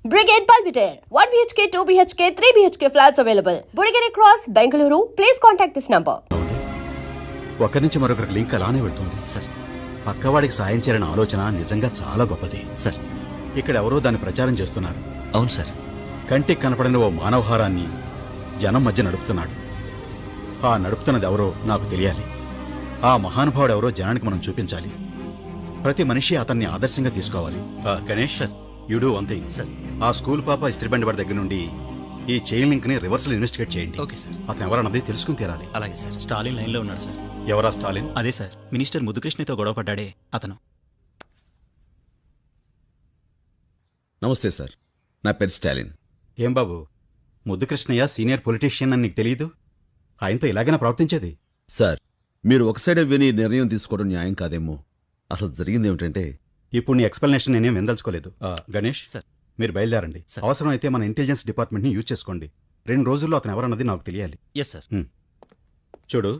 Brigade Belvedere, 1 BHK, 2 BHK, 3 BHK flats available. Burigere Cross, Bengaluru. Please contact this number. ఒకరి నుంచి మరొకరికి link అలానే వెళ్తుంది సార్. పక్కవాడికి సాయం చేయాలనే ఆలోచన నిజంగా చాలా గొప్పది సార్. ఇక్కడ ఎవరో దాన్ని ప్రచారం చేస్తున్నారు. అవును సార్. కంటికి కనపడని ఓ మానవహారాన్ని జనం మధ్య నడుపుతున్నాడు. ఆ నడుపుతున్నది ఎవరో నాకు తెలియాలి. ఆ మహానుభావుడు ఎవరో జనానికి మనం చూపించాలి. ప్రతి మనిషి అతన్ని ఆదర్శంగా తీసుకోవాలి. Ganesh sir, you do one thing sir. ఆ స్కూల్ పాప ఇస్త్రీబండి వాడి దగ్గర నుండి ఈ చైన్ లింక్ ని రివర్సల్ ఇన్వెస్టిగేట్ చేయండి. Okay sir. అతను ఎవరన్నది తెలుసుకుని తీరాలి. అలాగే సార్. స్టాలిన్ లైన్ లో ఉన్నాడు సార్. ఎవరా స్టాలిన్? అదే సార్, మినిస్టర్ ముద్దుకృష్ణతో గొడవ పడ్డాడే అతను. నమస్తే సార్, నా పేరు స్టాలిన్. ఏం బాబు, ముద్దుకృష్ణయ్య సీనియర్ పొలిటీషియన్ అని నీకు తెలియదు? ఆయనతో ఇలాగైనా ప్రవర్తించేది? సార్, మీరు ఒక సైడ్ విని నిర్ణయం తీసుకోవడం న్యాయం కాదేమో. అసలు జరిగింది ఏమిటంటే, ఇప్పుడు నీ ఎక్స్ప్లెనేషన్ నేనేం విందల్చుకోలేదు. గణేష్ సార్, మీరు బయలుదేరండి. అవసరం అయితే మన ఇంటెలిజెన్స్ డిపార్ట్మెంట్ని యూజ్ చేసుకోండి. 2 రోజుల్లో అతను ఎవరన్నది నాకు తెలియాలి. Yes sir. చూడు,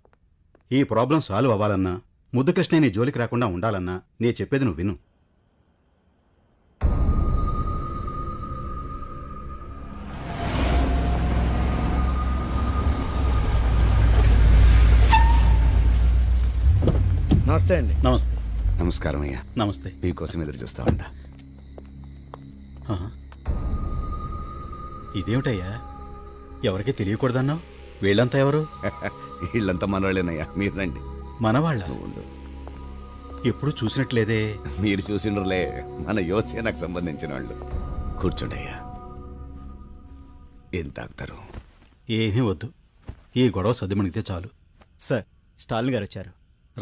ఈ ప్రాబ్లం సాల్వ్ అవ్వాలన్నా, ముద్దుకృష్ణ నీ జోలికి రాకుండా ఉండాలన్నా నే చెప్పేది నువ్వు విను. నమస్తే అండి. నమస్తే. నమస్కారం అయ్యా. నమస్తే. మీకోసం ఎదురు చూస్తా ఉంటా. ఇదేమిటయ్యా, ఎవరికీ తెలియకూడదన్నావు? వీళ్ళంతా ఎవరు? వీళ్ళంతా మనవాళ్ళేనయ్యా, మీరు రండి. మనవాళ్ళ? ఉండు, ఎప్పుడు చూసినట్లేదే. మీరు చూసిండ్రులే, మన యువసేనకు సంబంధించిన వాళ్ళు. కూర్చోండి అయ్యా. ఏం తాగుతారు? ఏమీ వద్దు, ఈ గొడవ సద్దుమణిగితే చాలు. సార్, స్టాలిన్ గారు వచ్చారు.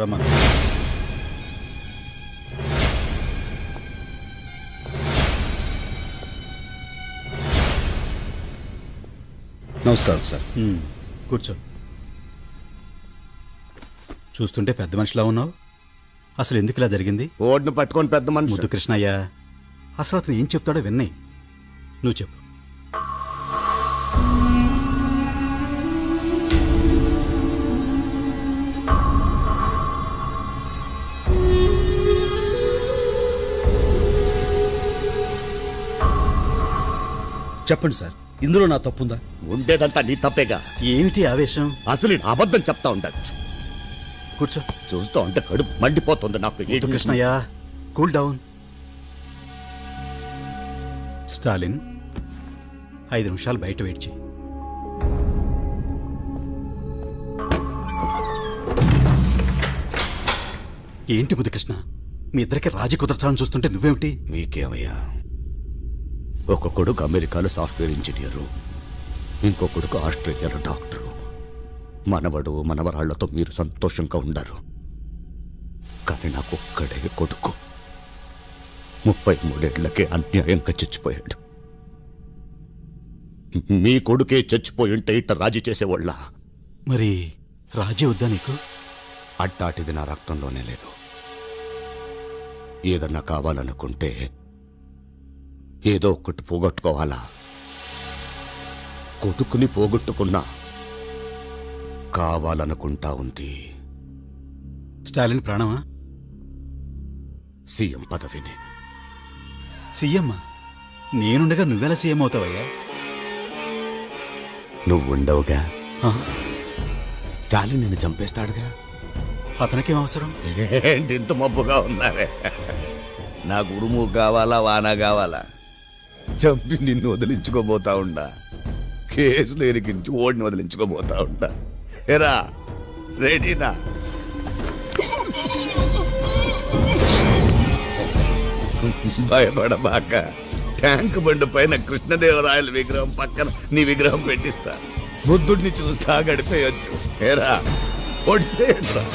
రమ్మను. నమస్కారం సార్. కూర్చో. చూస్తుంటే పెద్ద మనిషిలా ఉన్నావు. అసలు ఎందుకు ఇలా జరిగింది? ఓడ్ను పట్టుకొని పెద్ద మనిషి ముద్దుకృష్ణయ్య అసలు అతను ఏం చెప్తాడో విన్నాయి. నువ్వు చెప్పు. చెప్పండి సార్, ఇందులో నా తప్పుందా? ఉండేదంతా నీ తప్పేగా. ఏమిటి ఆవేశం? అసలు నేను అబద్ధం చెప్తా ఉంటాను. కూర్చో. చూస్తూ ఉంటే కడుపు మండిపోతుంది నాకు. ముద్దుకృష్ణయ్య, కూల్ డౌన్. స్టాలిన్, 5 నిమిషాలు బయట వెయిట్ చేయి. ఏంటి ముద్దుకృష్ణ, మీ ఇద్దరికి రాజీ కుదర్చాలని చూస్తుంటే నువ్వేమిటి? మీకేమయ్యా, ఒక కొడుకు అమెరికాలో సాఫ్ట్వేర్ ఇంజనీరు, ఇంకో కొడుకు ఆస్ట్రేలియాలో డాక్టరు. మనవడు మనవరాళ్లతో మీరు సంతోషంగా ఉండారు. కానీ నాకు ఒక్కడే కొడుకు 33 ఏళ్లకే అన్యాయంగా చచ్చిపోయాడు. మీ కొడుకే చచ్చిపోయి ఉంటే ఇట్ట రాజీ చేసేవాళ్ళ? మరి రాజీ వద్దా నీకు? అట్టాటిది నా రక్తంలోనే లేదు. ఏదన్నా కావాలనుకుంటే ఏదో ఒకటి పోగొట్టుకోవాలా? కొడుకుని పోగొట్టుకున్నా కావాలనుకుంటా ఉంది స్టాలిన్ ప్రాణమా? సీఎం పదవిని. సీఎం? నేనుండగా నువ్వెలా సీఎం అవుతావయ్యా? నువ్వుండవుగా. స్టాలిన్ నిన్ను చంపేస్తాడుగా. అతనికేం అవసరం? ఏంటి ఇంత మబ్బుగా ఉన్నారే? నాకు ఉరుము కావాలా, వాన కావాలా? చంపి నిన్ను వదిలించుకోబోతా ఉండా. కేసులు ఎరికించి ఓడిని వదిలించుకోబోతా ఉండా. ఎరా, రెడీనా? భయపడబాక. ట్యాంక్ బండి పైన కృష్ణదేవరాయల విగ్రహం పక్కన నీ విగ్రహం పెట్టిస్తా. బుద్ధుడిని చూస్తా గడిపేయచ్చు. ఎరా, ఒడిసేయండిరా.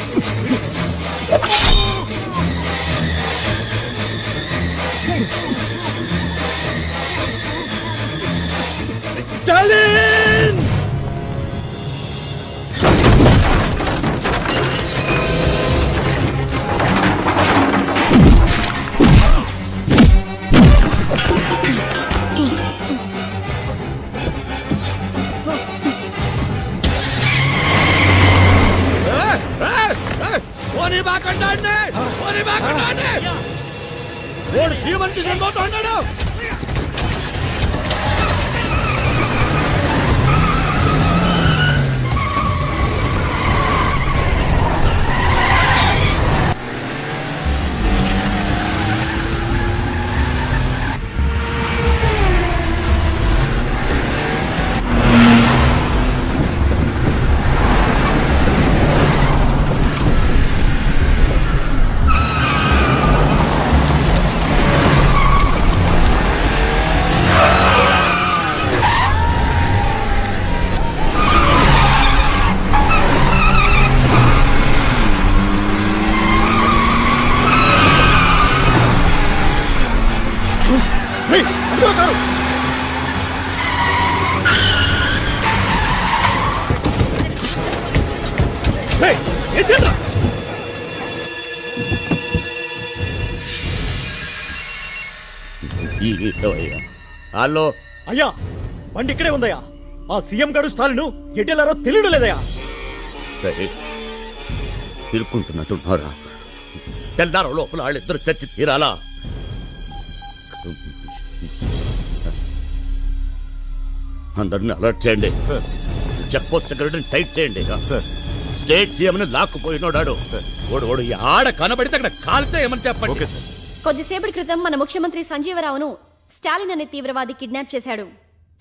స్టాలిన్! వాడు సీఎం తీసుకొని పోతా ఉన్నాడు. హలో అయ్యా బండి ఇక్కడే ఉందయ్యా. ఆ సీఎం గారు స్టాలిన్ ఎటెల్లారో తెలియడం లేదయ్యా. తిరుక్కుంటున్నట్టున్నారా? తెల్లారో లోపల వాళ్ళిద్దరు చచ్చి తీరాలా? అందరిని అలర్ట్ చేయండి. చెక్ పోస్ట్ సెక్యూరిటీని టైట్ చేయండి. స్టేట్ సీఎం ని లాక్కుపోయినోడాడు. ఓడు ఆడ కనబడితే అక్కడ కాల్చేయమని చెప్పండి. కొద్దిసేపటి క్రితం మన ముఖ్యమంత్రి సంజీవరావును స్టాలిన్ అనే తీవ్రవాది కిడ్నాప్ చేశాడు.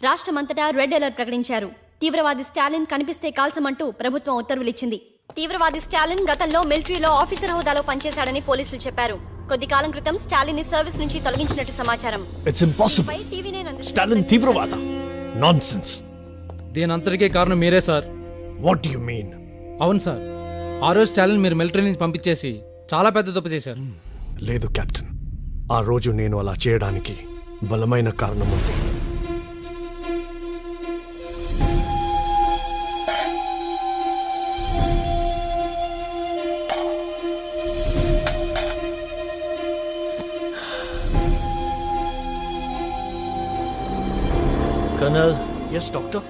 రాష్ట్రమంతటా రెడ్ అలర్ట్ ప్రకటించారు. తీవ్రవాది స్టాలిన్ కనిపిస్తే కాల్చమంటూ ప్రభుత్వం ఉత్తర్వులిచ్చింది. తీవ్రవాది స్టాలిన్ గతంలో మిలిటరీలో ఆఫీసర్ హోదాలో పనిచేశాడని పోలీసులు చెప్పారు. కొద్ది కాలం క్రితం స్టాలిన్ ని సర్వీస్ నుంచి తొలగించినట్టు సమాచారం. It's impossible. స్టాలిన్ తీవ్రవాద. నాన్సెన్స్. దీనంతటికీ కారణం మీరే సార్. What you mean? అవును సార్, ఆ రోజు స్టాలిన్ మీరు మిలిటరీ నుంచి పంపించేసి చాలా పెద్ద తప్పు చేశారు. లేదు కెప్టెన్, ఆ రోజు నేను అలా చేయడానికి బలమైన కారణం ఉంది. Colonel, yes doctor.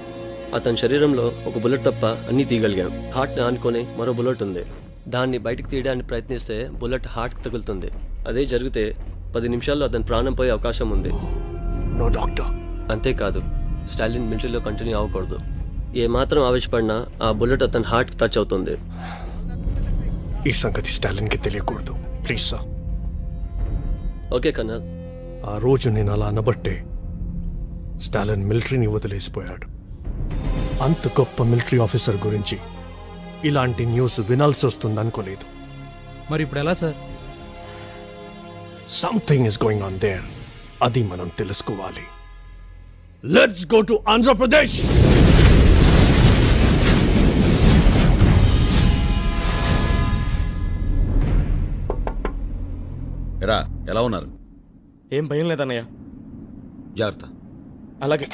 అతని శరీరంలో ఒక బుల్లెట్ తప్ప అన్నీ తీయగలిగాం. హార్ట్ని ఆనుకొని మరో బుల్లెట్ ఉంది. దాన్ని బయటకు తీయడానికి ప్రయత్నిస్తే బుల్లెట్ హార్ట్కి తగులుతుంది. అదే జరిగితే 10 నిమిషాల్లో అతని ప్రాణం పోయే అవకాశం ఉంది. No doctor. అంతేకాదు, స్టాలిన్ మిలిటరీలో కంటిన్యూ అవ్వకూడదు. ఏమాత్రం ఆవేశపడినా ఆ బుల్లెట్ అతని హార్ట్కి టచ్ అవుతుంది. ఈ సంగతి స్టాలిన్కి తెలియకూడదు. Please sir. Okay colonel. ఆ రోజు నేను అలా అనబట్టే స్టాలిన్ మిలిటరీని వదిలేసిపోయాడు. అంత గొప్ప మిలిటరీ ఆఫీసర్ గురించి ఇలాంటి న్యూస్ వినాల్సి వస్తుంది అనుకోలేదు. మరి ఇప్పుడు ఎలా sir? Something is going on their. అది మనం తెలుసుకోవాలి. Let's go to Andhra Pradesh. ఎరా ఎలా ఉన్నారు? ఏం భయం లేదన్నయ్య. జాగ్రత్త. అలాగే.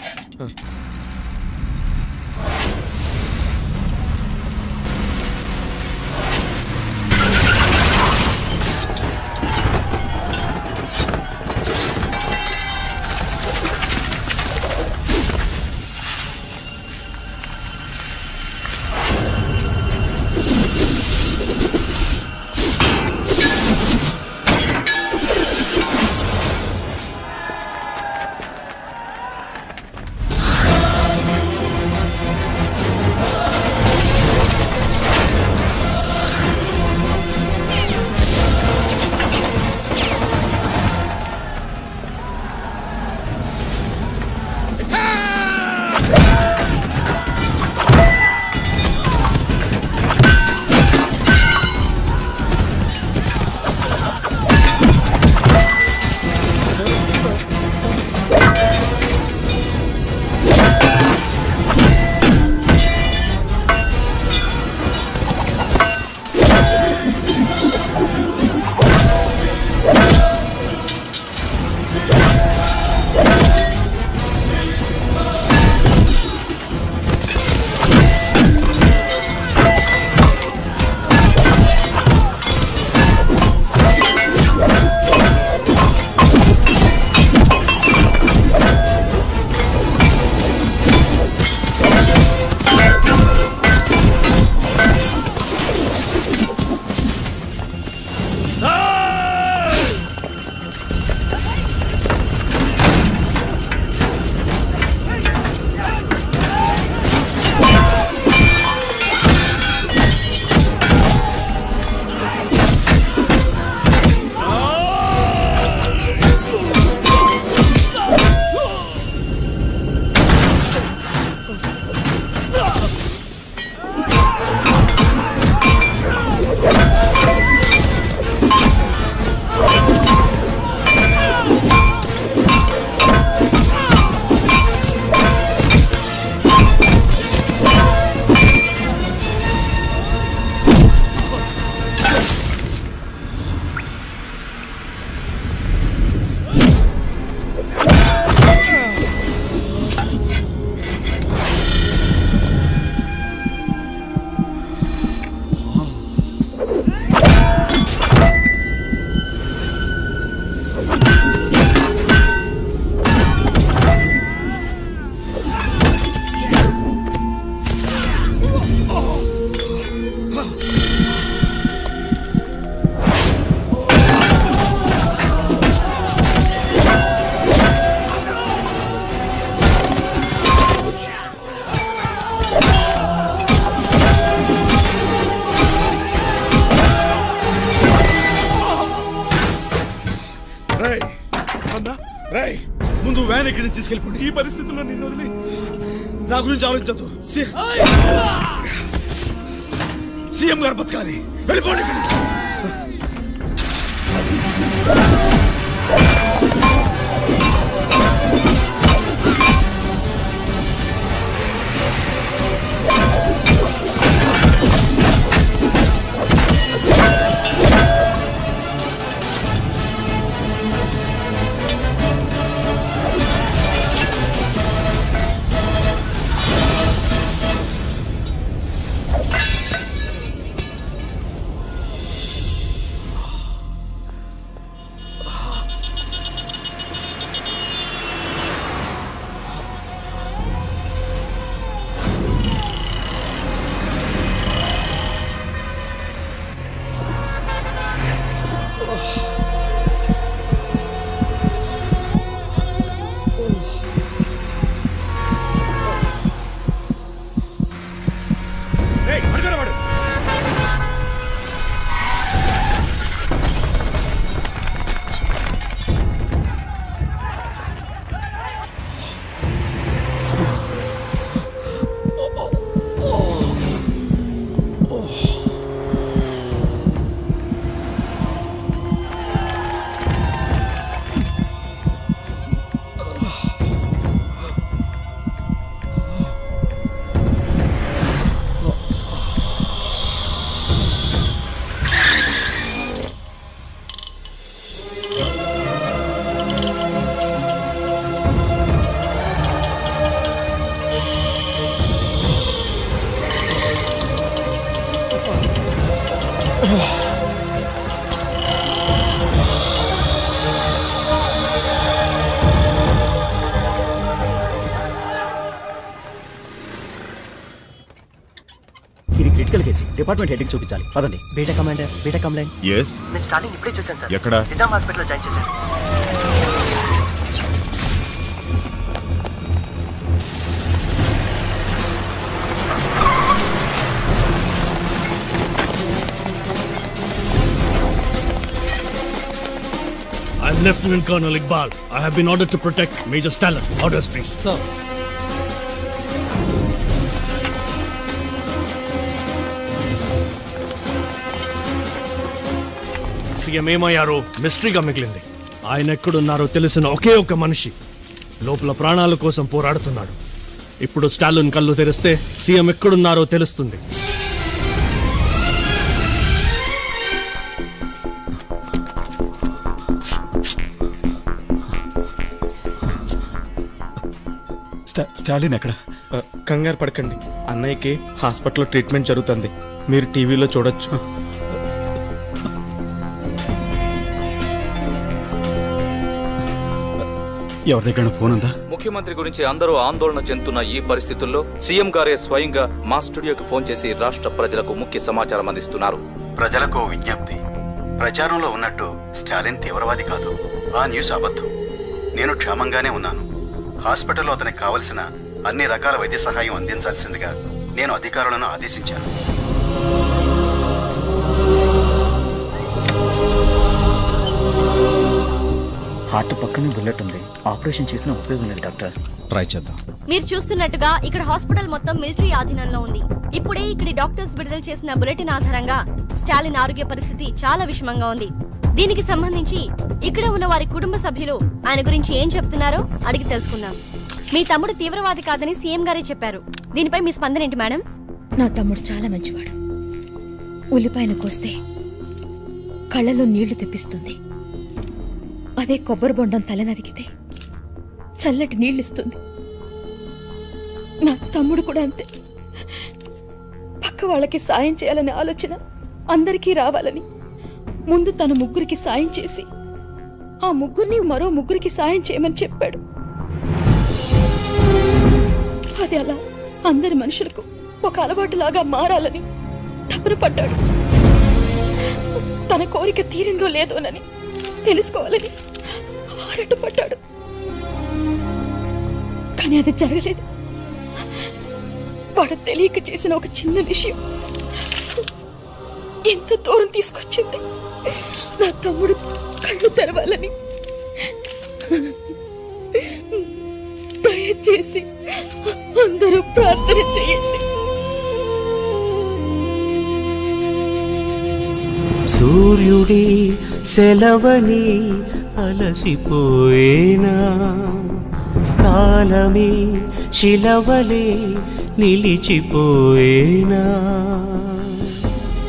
తీసుకెళ్ళిపోండి. ఈ పరిస్థితుల్లో నిన్ను వదిలి నా గురించి ఆలోచించద్దు. సీఎం గారు బతకాలి. వెళ్ళిపోండి ఇక్కడి నుంచి. ఇది క్రిటికల్ కేసు. డిపార్ట్మెంట్ హెడ్కి చూపించాలి. పదండి. Beta commander, beta complaint. Yes, నేను స్టాలిన్ ఇప్పుడే చూశాను సార్. ఎక్కడ? నిజాం హాస్పిటల్లో జాయిన్ చేశారు. I'm Lieutenant Colonel Iqbal. I have been ordered to protect Major Stalin. Orders, please. Sir. CM ఏమయ్యారో మిస్టరీగా మిగిలింది. ఆయన ఎక్కడున్నారో తెలిసిన ఒకే ఒక మనిషి లోపల ప్రాణాల కోసం పోరాడుతున్నాడు. ఇప్పుడు స్టాలిన్ కళ్ళు తెరిస్తే సీఎం ఎక్కడున్నారో తెలుస్తుంది. స్టాలిన్ ఎక్కడ? కంగారు పడకండి, అన్నయ్యకి హాస్పిటల్లో ట్రీట్మెంట్ జరుగుతుంది. మీరు టీవీలో చూడొచ్చు. ఎవరి దగ్గర ఫోన్ ఉందా? ముఖ్యమంత్రి గురించి అందరూ ఆందోళన చెందుతున్న ఈ పరిస్థితుల్లో సీఎం గారే స్వయంగా మా స్టూడియోకి ఫోన్ చేసి రాష్ట్ర ప్రజలకు ముఖ్య సమాచారం అందిస్తున్నారు. ప్రజలకు విజ్ఞప్తి. ప్రచారంలో ఉన్నట్టు స్టాలిన్ తీవ్రవాది కాదు. ఆ న్యూస్ అబద్ధం. నేను క్షేమంగానే ఉన్నాను. హాస్పిటల్లో అతనికి కావలసిన అన్ని రకాల వైద్య సహాయం అందించాల్సిందిగా నేను అధికారులను ఆదేశించాను. హార్ట్ పక్కనే బుల్లెట్ ఉంది. ఆపరేషన్ చేసిన ఉపయోగం లేదు డాక్టర్. ట్రై చేద్దాం. మీరు చూస్తున్నట్టుగా ఇక్కడ హాస్పిటల్ మొత్తం మిలిటరీ ఆధీనంలో ఉంది. ఇప్పుడే ఇక్కడి డాక్టర్స్ విడుదల చేసిన బులెటిన్ ఆధారంగా స్టాలిన్ ఆరోగ్య పరిస్థితి చాలా విషమంగా ఉంది. దీనికి సంబంధించి ఇక్కడ ఉన్న వారి కుటుంబ సభ్యులు ఆయన గురించి ఏం చెప్తున్నారో అడిగి తెలుసుకుందాం. మీ తమ్ముడు తీవ్రవాది కాదని సీఎం గారే చెప్పారు. దీనిపై మీ స్పందన ఏంటి మేడం? నా తమ్ముడు చాలా మంచివాడు. ఉల్లిపాయను కోస్తే కళ్ళలో నీళ్లు తెప్పిస్తుంది. అదే కొబ్బరి బొండం తల నరికితే చల్లటి నీళ్ళిస్తుంది. నా తమ్ముడు కూడా అంతే. పక్క వాళ్ళకి సాయం చేయాలనే ఆలోచన అందరికీ రావాలని ముందు తన ముగ్గురికి సాయం చేసి ఆ ముగ్గురిని మరో ముగ్గురికి సాయం చేయమని చెప్పాడు. అది అలా అందరి మనుషులకు ఒక అలవాటులాగా మారాలని తపన పడ్డాడు. తన కోరిక తీరిందో లేదోనని తెలుసుకోవాలని ఆరాటపడ్డాడు. కానీ అది జరగలేదు. వాడు తెలియక చేసిన ఒక చిన్న విషయం ఎంత దూరం తీసుకొచ్చింది. నా తమ్ముడు కళ్ళు తెరవాలని దయచేసి అందరూ ప్రార్థన చేయండి. సూర్యుడి సెలవని అలసిపోయేనా, కాలమే శిలవలే నిలిచిపోయేనా.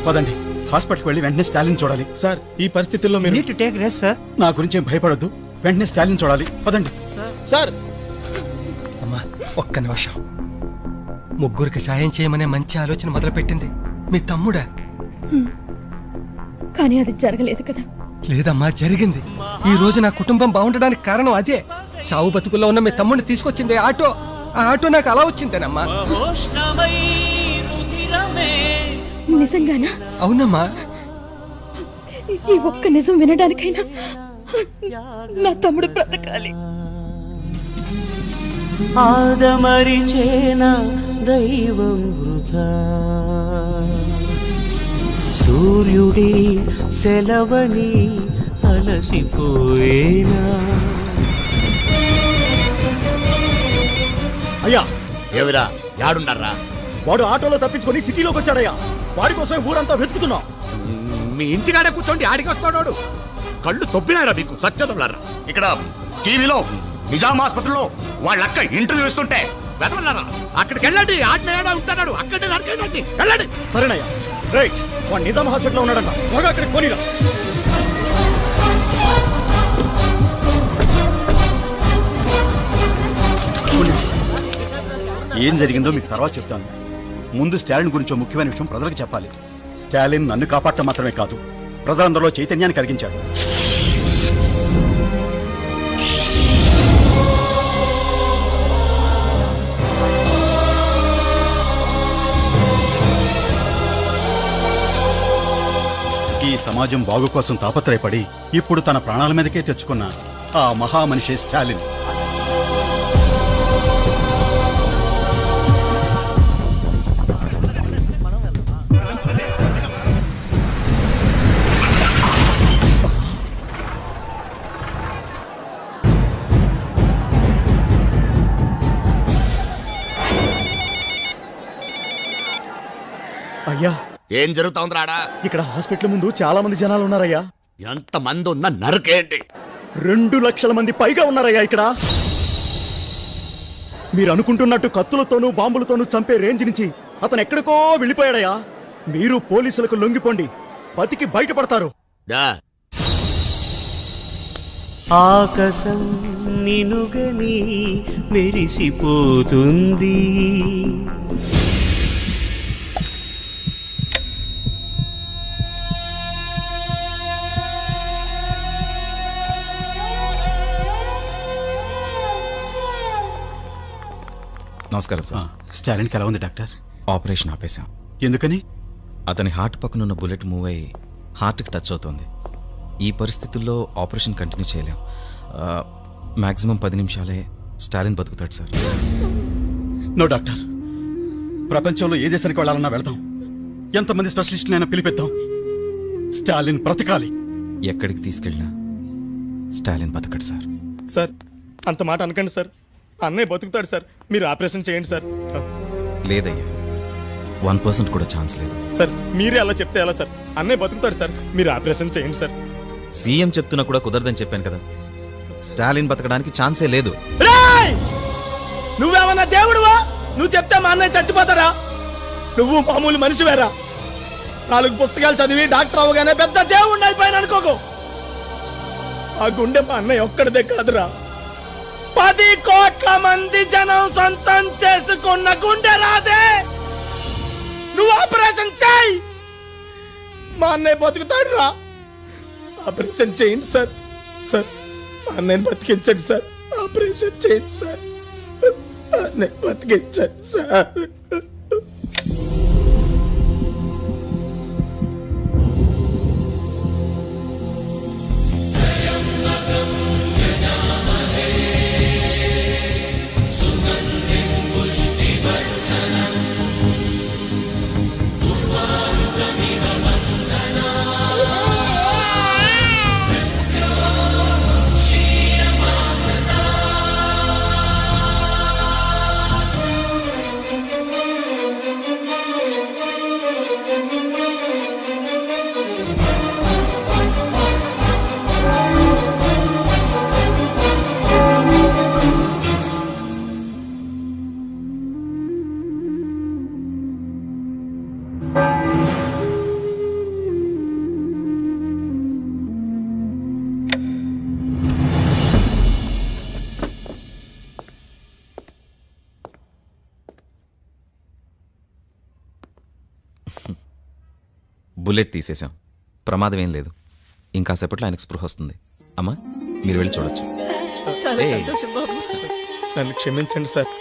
పదండి, హాస్పిటల్కి వెళ్ళి వెంటనే స్టాలిన్ చూడాలి. సార్ ఈ పరిస్థితుల్లో మీరు టు టేక్ రెస్ట్ సార్. నా గురించి ఏం భయపడొద్దు, వెంటనే స్టాలిన్ చూడాలి. పదండి. సార్ అమ్మా ఒక్క నిమిషం. ముగ్గురికి సాయం చేయమనే మంచి ఆలోచన మొదలుపెట్టింది మీ తమ్ముడా? కానీ అది జరగలేదు కదా. లేదమ్మా, జరిగింది. ఈ రోజు నా కుటుంబం బాగుండడానికి కారణం అదే. చావు బతుకుల్లో ఉన్న మీ తమ్ముడిని తీసుకొచ్చింది ఆటో. ఆ ఆటో నాకు అలా వచ్చిందేనమ్మా. నిజంగానా? అవునమ్మా. ఈ ఒక్క నిజం వినడానికైనా నా తమ్ముడు బ్రతకాలి. ఆదమరిచేన దైవం వృధా, సూర్యుడి సెలవని అలసిపోయేనా. అయ్యా, ఏవిరా యాడున్నారా? వాడు ఆటోలో తప్పించుకొని సిటీలోకి వచ్చాడయ్యా. వాడి కోసం ఊరంతా వెతుకుతున్నాం. మీ ఇంటికాడే కూర్చోండి, ఆడికి వస్తాడు. కళ్ళు తొప్పినారా మీకు సత్యదలారా? ఇక్కడ టీవీలో నిజాం ఆసుపత్రిలో వాళ్ళ అక్క ఇంటర్వ్యూ ఇస్తుంటే వెతవన్నారా? అక్కడికి వెళ్ళండి, ఆడిన ఉంటాడు, అక్కడే నరకండి, వెళ్ళండి. సరేనయ్యా. రేయ్, వాడు నిజాం హాస్పిటల్లో ఉన్నాడంట, త్వరగా అక్కడికి పోనీరా. ఏం జరిగిందో మీకు తర్వాత చెప్తాను. ముందు స్టాలిన్ గురించి ముఖ్యమైన విషయం ప్రజలకు చెప్పాలి. స్టాలిన్ నన్ను కాపాడటం మాత్రమే కాదు, ప్రజలందరిలో చైతన్యాన్ని కలిగించాడు. ఈ సమాజం బాగు కోసం తాపత్రయపడి ఇప్పుడు తన ప్రాణాల మీదకే తెచ్చుకున్న ఆ మహామనిషి స్టాలిన్. అయ్యా, ఏం జరుగుతోందిరాడా? ఇక్కడ హాస్పిటల్ ముందు చాలా మంది జనాలు ఉన్నారయ్యా. ఎంత మంది ఉన్నా నరకేంటి? 2 లక్షల మంది పైగా ఉన్నారయ్యా ఇక్కడ. మీరు అనుకుంటున్నట్టు కత్తులతోనూ బాంబులతోనూ చంపే రేంజ్ నుంచి అతను ఎక్కడికో వెళ్ళిపోయాడయ్యా. మీరు పోలీసులకు లొంగిపోండి, బతికి బయటపడతారు. ఆకాశం నినుగని మెరిసిపోతుంది, నమస్కారం సార్. స్టాలిన్కి ఎలా ఉంది డాక్టర్? ఆపరేషన్ ఆపేశాం. ఎందుకని? అతని హార్ట్ పక్కనున్న బుల్లెట్ మూవ్ అయ్యి హార్ట్కి టచ్ అవుతుంది. ఈ పరిస్థితుల్లో ఆపరేషన్ కంటిన్యూ చేయలేం. మ్యాక్సిమం 10 నిమిషాలే స్టాలిన్ బతుకుతాడు సార్. నో డాక్టర్, ప్రపంచంలో ఏ దేశానికి వెళ్ళాలన్నా వెళ్తాం, ఎంతమంది స్పెషలిస్టులైనా పిలిపిద్దాం. స్టాలిన్ బ్రతకాలి. ఎక్కడికి తీసుకెళ్ళినా స్టాలిన్ బతకడు సార్. సార్ అంత మాట అనకండి సార్. అన్నయ్య బతుకుతాడు సార్, మీరు ఆపరేషన్ చేయండి సార్. లేదయ్యా, 1% కూడా ఛాన్స్ లేదు సార్. మీరే అలా చెప్తే ఎలా సార్? అన్నయ్య బతుకుతాడు సార్, మీరు ఆపరేషన్ చేయండి సార్. సీఎం చెప్తున్నా కూడా కుదరదని చెప్పాను కదా. స్టాలిన్ బతకడానికి ఛాన్సే లేదు. నువ్వేమన్నా దేవుడువా? నువ్వు చెప్తే మా అన్నయ్య చచ్చిపోతారా? నువ్వు మామూలు మనిషివేరా? 4 పుస్తకాలు చదివి డాక్టర్ అవగానే పెద్ద దేవుడిని అయిపోయాను అనుకోకు. ఆ గుండె మా అన్నయ్య ఒక్కడిదే కాదురా, 10 కోట్ల మంది జనం సొంతం చేసుకున్న గుండె రాదే. నువ్వు ఆపరేషన్ చేయి, మా అన్నయ్య బతుకుతాడు రా. ఆపరేషన్ చేయండి సార్. సార్ అన్నయ్యని బతికించండి సార్, ఆపరేషన్ చేయండి సార్, అన్నయ్య బతికించండి సార్. బుల్లెట్ తీసేశాం. ప్రమాదం ఏం లేదు. ఇంకాసేపట్లో ఆయనకు స్పృహ వస్తుంది. అమ్మా మీరు వెళ్ళి చూడొచ్చు. చాలా ఏయ్. సంతోషం బాబు. నన్ను క్షమించండి సార్.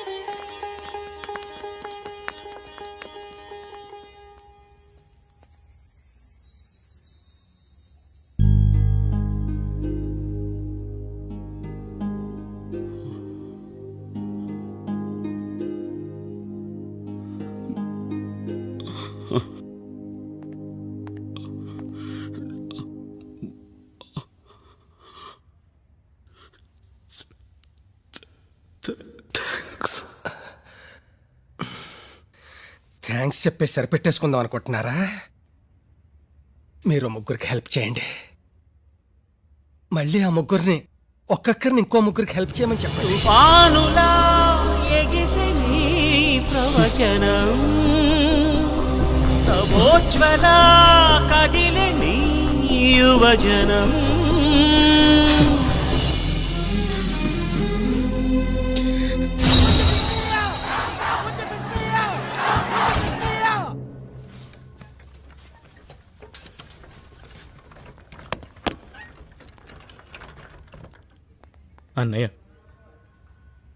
థ్యాంక్స్ చెప్పేసి సరిపెట్టేసుకుందాం అనుకుంటున్నారా? మీరు ముగ్గురికి హెల్ప్ చేయండి. మళ్ళీ ఆ ముగ్గురిని ఒక్కొక్కరిని ఇంకో ముగ్గురికి హెల్ప్ చేయమని చెప్పండి. తుఫానులా ఎగిసే నీ ప్రవచనం, తమోజ్వల కదిలే నీ యువజనం. అన్నయ్య,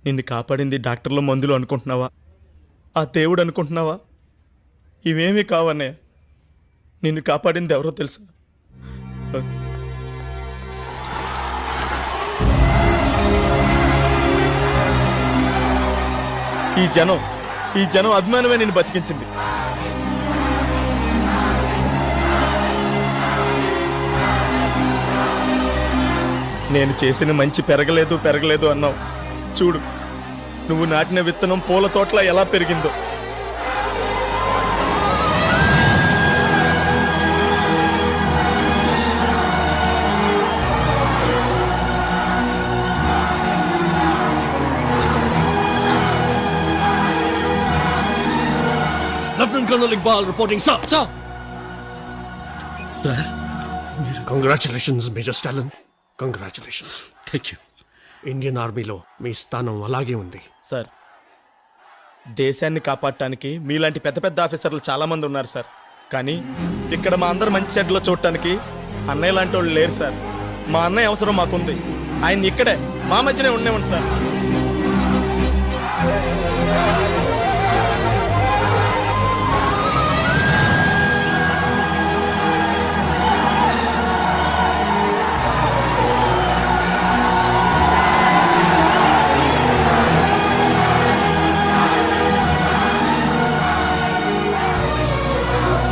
నిన్ను కాపాడింది డాక్టర్లు మందులు అనుకుంటున్నావా, ఆ దేవుడు అనుకుంటున్నావా? ఇవేమీ కావన్నయ్య. నిన్ను కాపాడింది ఎవరో తెలుసా? ఈ జనం అభిమానమే నిన్ను బతికించింది. నేను చేసిన మంచి పెరగలేదు అన్నావు. చూడు, నువ్వు నాటిన విత్తనం పూల తోటలా ఎలా పెరిగిందో. Lieutenant colonel Iqbal reporting. Sir sir congratulations major Stalin. Congratulations. Thank you. Indian ఆర్మీలో మీ స్థానం అలాగే ఉంది. సార్, దేశాన్ని కాపాడటానికి మీలాంటి పెద్ద పెద్ద ఆఫీసర్లు చాలా మంది ఉన్నారు సార్. కానీ ఇక్కడ మా అందరు మంచి చెడ్లో చూడటానికి అన్నయ్య లాంటి వాళ్ళు లేరు సార్. మా అన్నయ్య అవసరం మాకుంది. ఆయన ఇక్కడే మా మధ్యనే ఉండేవాడు సార్.